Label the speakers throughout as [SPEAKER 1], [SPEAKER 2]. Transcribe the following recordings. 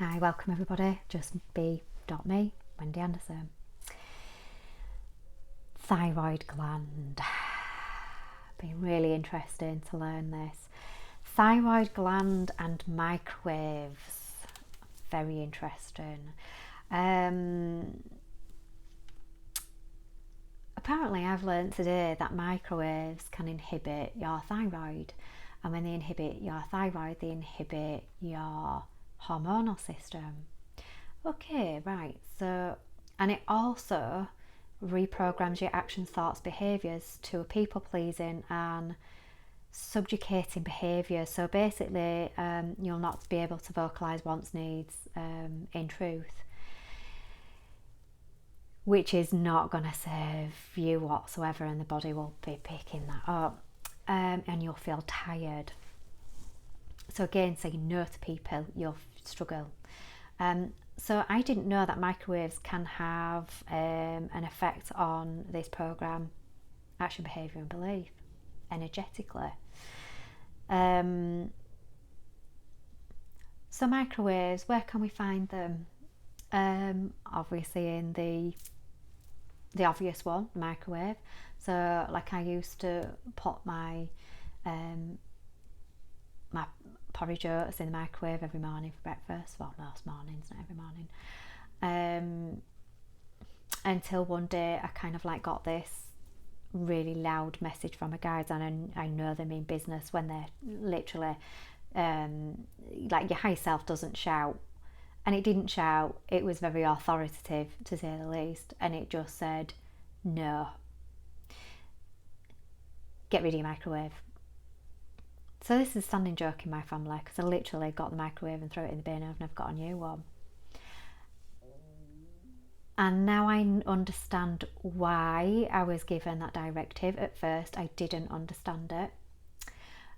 [SPEAKER 1] Hi, welcome everybody. Just me, Wendy Anderson. Thyroid gland. Been really interesting to learn this. Thyroid gland and microwaves. Very interesting. Apparently I've learned today that microwaves can inhibit your thyroid, and when they inhibit your thyroid they inhibit your hormonal system. Okay, right, so, and it also reprograms your actions, thoughts, behaviours to a people pleasing and subjugating behaviour. So basically you'll not be able to vocalise wants, needs in truth, which is not going to serve you whatsoever, and the body will be picking that up, and you'll feel tired. So again, saying no to people, you'll struggle. So I didn't know that microwaves can have an effect on this program, action, behaviour and belief, energetically. So microwaves, where can we find them? Obviously in the obvious one, the microwave. So like I used to put my my porridge oats in the microwave every morning for breakfast. Well, most mornings, not every morning. Until one day I kind of like got this really loud message from a guide, and I know them in business when they're literally like your high self doesn't shout, and it didn't shout. It was very authoritative, to say the least, and it just said, no, get rid of your microwave. So this is a standing joke in my family, because I literally got the microwave and threw it in the bin. I've never got a new one. And now I understand why I was given that directive. At first I didn't understand it,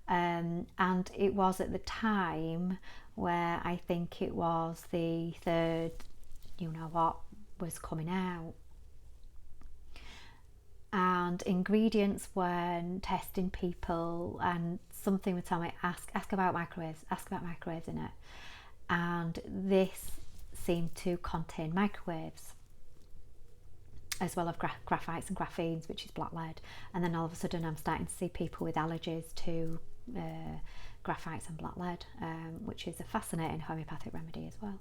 [SPEAKER 1] and it was at the time where I think it was the third you know what was coming out, and ingredients when testing people, and something would tell me ask about microwaves in it, and this seemed to contain microwaves as well as graphites and graphenes, which is black lead. And then all of a sudden I'm starting to see people with allergies to graphites and black lead, which is a fascinating homeopathic remedy as well.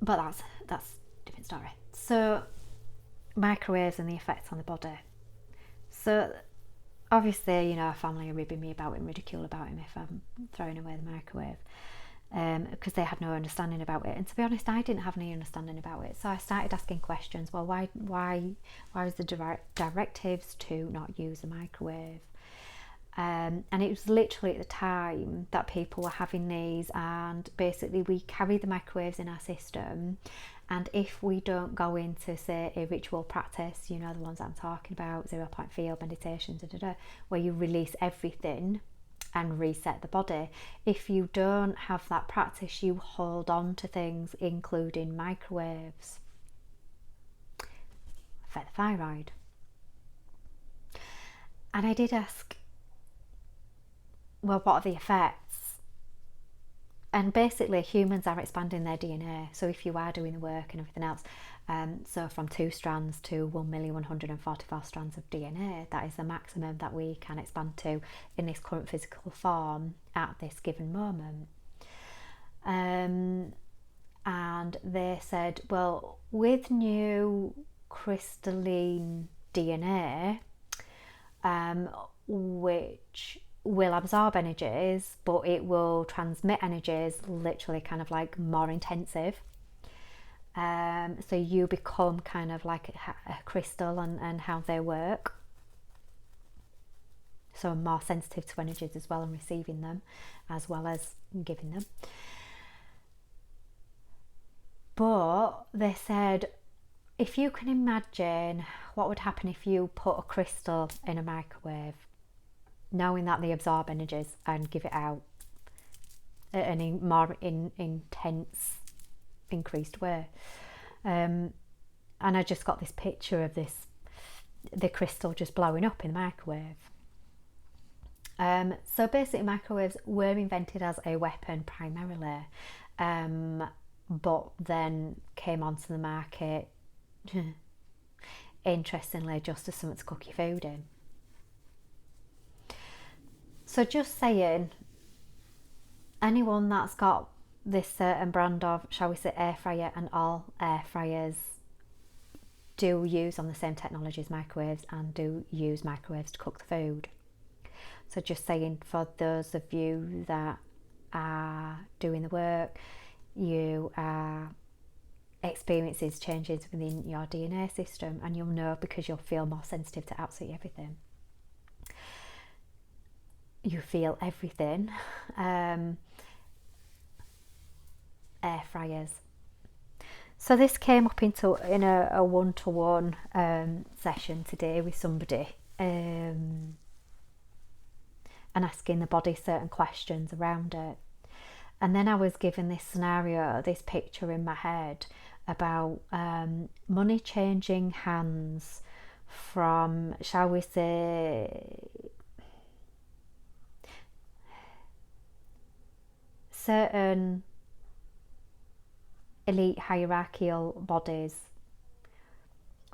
[SPEAKER 1] But that's a different story. So microwaves and the effects on the body. So obviously, our family are ribbing me about it and ridicule about him if I'm throwing away the microwave, because they had no understanding about it. And to be honest, I didn't have any understanding about it. So I started asking questions. Well, why is the directives to not use the microwave? And it was literally at the time that people were having these, and basically we carry the microwaves in our system, and if we don't go into, say, a ritual practice, the ones I'm talking about, 0 point field meditation, where you release everything and reset the body, if you don't have that practice, you hold on to things, including microwaves, for the thyroid. And I did ask, well, what are the effects? And basically humans are expanding their DNA. So if you are doing the work and everything else, so from 2 strands to 1,144 strands of DNA, that is the maximum that we can expand to in this current physical form at this given moment. And they said, well, with new crystalline DNA, which will absorb energies, but it will transmit energies literally kind of like more intensive. So you become kind of like a crystal and how they work. So I'm more sensitive to energies as well, and receiving them as well as giving them. But they said, if you can imagine what would happen if you put a crystal in a microwave, knowing that they absorb energies and give it out in a more intense, increased way. And I just got this picture of the crystal just blowing up in the microwave. So basically microwaves were invented as a weapon primarily, but then came onto the market, interestingly, just as something to cook your food in. So just saying, anyone that's got this certain brand of, shall we say, air fryer, and all air fryers do use on the same technology as microwaves and do use microwaves to cook the food. So just saying, for those of you that are doing the work, you are experiencing changes within your DNA system, and you'll know because you'll feel more sensitive to absolutely everything. You feel everything. Air fryers. So this came up in a one-to-one session today with somebody, and asking the body certain questions around it. And then I was given this scenario, this picture in my head about money changing hands from, shall we say, certain elite hierarchical bodies,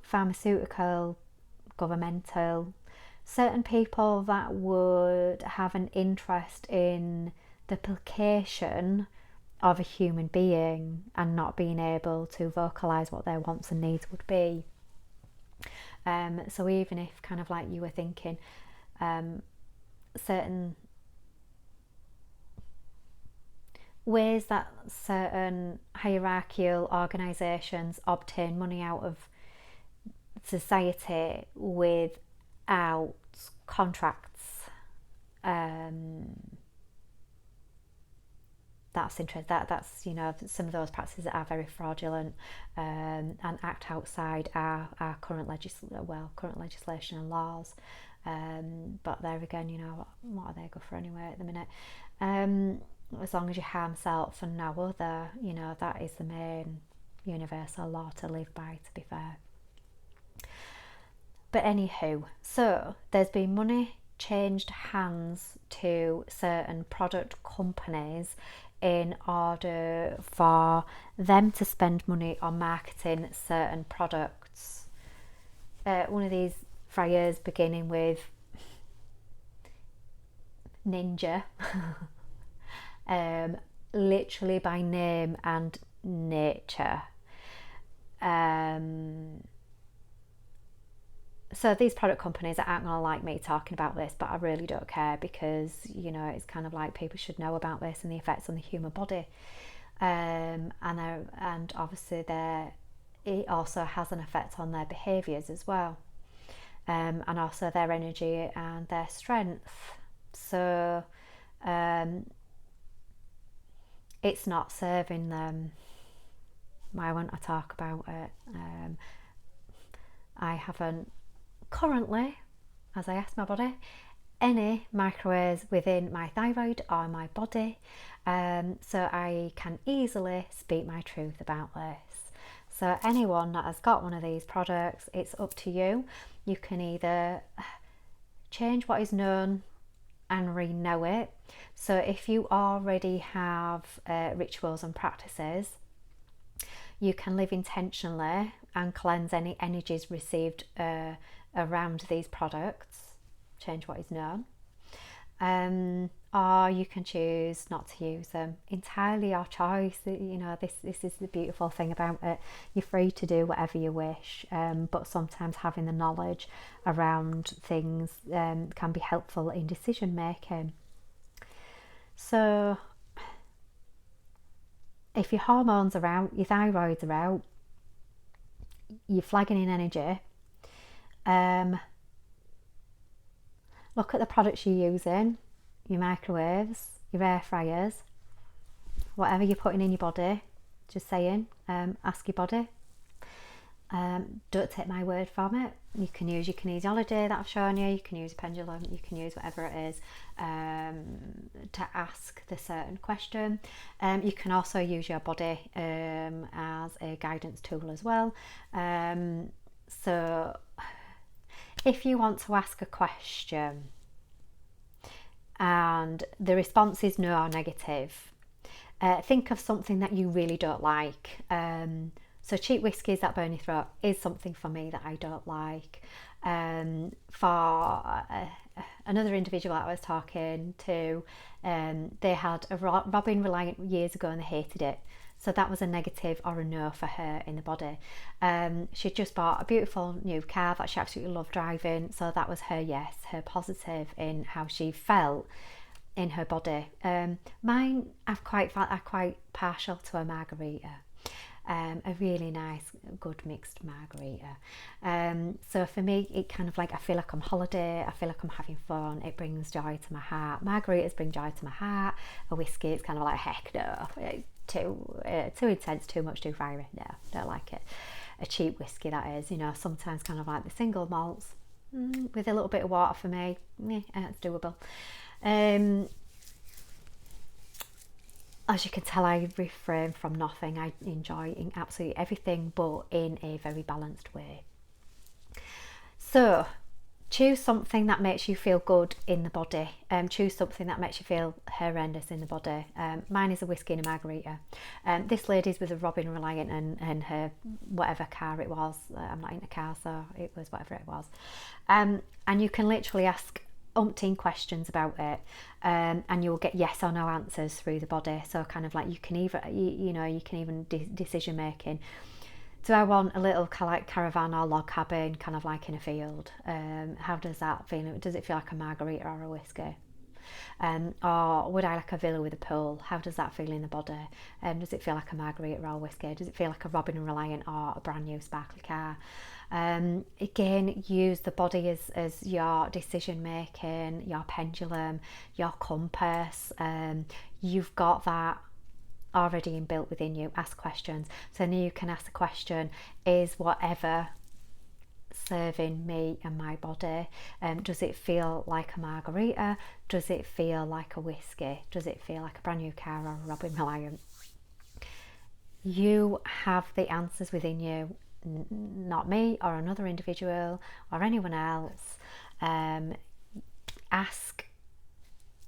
[SPEAKER 1] pharmaceutical, governmental, certain people that would have an interest in the placation of a human being and not being able to vocalize what their wants and needs would be. So even if kind of like you were thinking certain ways that certain hierarchical organisations obtain money out of society without contracts, that's interesting. That's, you know, some of those practices that are very fraudulent and act outside our current legislation and laws. But there again, you know, what are they good for anyway at the minute? As long as you harm self and no other, you know, that is the main universal law to live by, to be fair. But anywho, so there's been money changed hands to certain product companies in order for them to spend money on marketing certain products. One of these fryers beginning with Ninja, literally by name and nature. So these product companies aren't going to like me talking about this, but I really don't care, because, you know, it's kind of like people should know about this and the effects on the human body. And obviously it also has an effect on their behaviours as well, and also their energy and their strength. So it's not serving them. Why won't I talk about it? I haven't currently, as I asked my body, any microwaves within my thyroid or my body, so I can easily speak my truth about this. So anyone that has got one of these products, it's up to you. You can either change what is known and re-know it. So if you already have rituals and practices, you can live intentionally and cleanse any energies received around these products, change what is known, or you can choose not to use them. Entirely your choice. You know, this is the beautiful thing about it. You're free to do whatever you wish, but sometimes having the knowledge around things can be helpful in decision making. So if your hormones are out, your thyroids are out, you're flagging in energy, look at the products you're using, your microwaves, your air fryers, whatever you're putting in your body. Just saying, ask your body. Don't take my word from it. You can use your kinesiology that I've shown you, you can use a pendulum, you can use whatever it is to ask the certain question. You can also use your body as a guidance tool as well. So if you want to ask a question, and the response is no or negative. Think of something that you really don't like. So cheap whiskies that burn your throat is something for me that I don't like. For another individual that I was talking to, they had a Robin Reliant years ago and they hated it. So that was a negative or a no for her in the body. She just bought a beautiful new car that she absolutely loved driving. So that was her yes, her positive in how she felt in her body. Mine, I'm quite partial to a margarita. A really nice, good mixed margarita. So for me, it kind of like, I feel like I'm holiday, I feel like I'm having fun, it brings joy to my heart. Margaritas bring joy to my heart. A whiskey, it's kind of like, heck no, too intense, too much, too fiery. No, don't like it. A cheap whiskey, that is, you know, sometimes kind of like the single malts with a little bit of water for me, it's doable. As you can tell, I refrain from nothing. I enjoy absolutely everything, but in a very balanced way. So choose something that makes you feel good in the body. Choose something that makes you feel horrendous in the body. Mine is a whiskey and a margarita. This lady's with a Robin Reliant and her whatever car it was. I'm not in a car, so it was whatever it was. And you can literally ask umpteen questions about it, and you'll get yes or no answers through the body. So kind of like you can even decision making. Do I want a little caravan or log cabin, kind of like in a field? How does that feel? Does it feel like a margarita or a whiskey? Or would I like a villa with a pool? How does that feel in the body? Does it feel like a margarita or a whiskey? Does it feel like a Robin Reliant or a brand new sparkly car? Again, use the body as your decision making, your pendulum, your compass. You've got that already inbuilt within you. Ask questions. So now you can ask the question, is whatever serving me and my body? Does it feel like a margarita? Does it feel like a whiskey? Does it feel like a brand new car or a Robin Reliant? You have the answers within you, not me or another individual or anyone else. Ask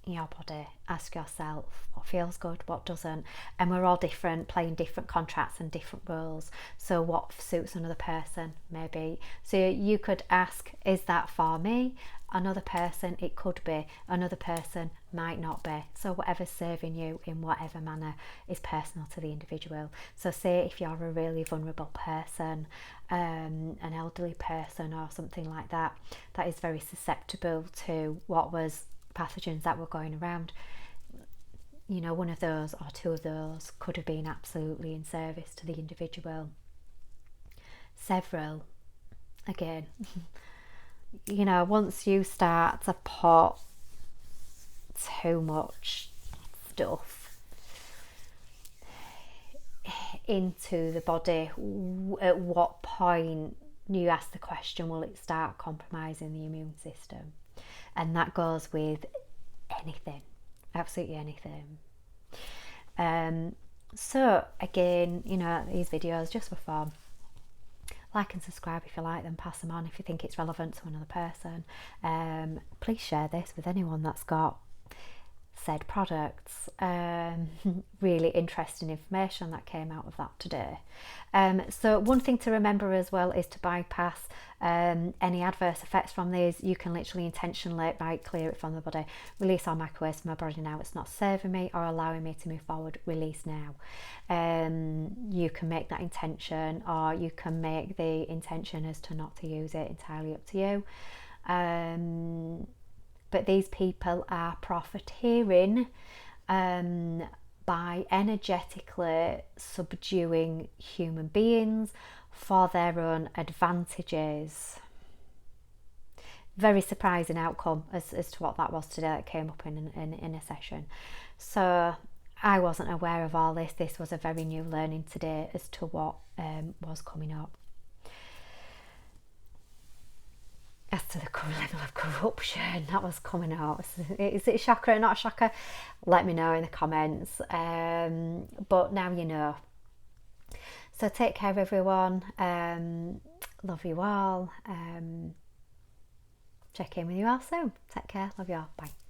[SPEAKER 1] your body, ask yourself what feels good, what doesn't, and we're all different, playing different contracts and different roles. So what suits another person, maybe. So you could ask, is that for me? Another person, it could be. Another person might not be. So whatever's serving you in whatever manner is personal to the individual. So say if you're a really vulnerable person, an elderly person or something like that, that is very susceptible to what was pathogens that were going around, you know, one of those or two of those could have been absolutely in service to the individual. Several, again, you know, once you start to put too much stuff into the body, at what point you ask the question, will it start compromising the immune system? And that goes with anything, absolutely anything. So again, you know, these videos just for fun. Like and subscribe if you like them, pass them on if you think it's relevant to another person. Please share this with anyone that's got said products. Really interesting information that came out of that today. So one thing to remember as well is to bypass any adverse effects from these. You can literally intentionally clear it from the body. Release all microwaves from my body now. It's not serving me or allowing me to move forward. Release now. You can make that intention, or you can make the intention as to not to use it. Entirely up to you. But these people are profiteering by energetically subduing human beings for their own advantages. Very surprising outcome as to what that was today that came up in a session. So I wasn't aware of all this. This was a very new learning today as to what was coming up. As to the current level of corruption that was coming out, is it a shocker or not a shocker? Let me know in the comments. But now you know. So take care everyone. Love you all. Check in with you all soon. Take care. Love you all. Bye.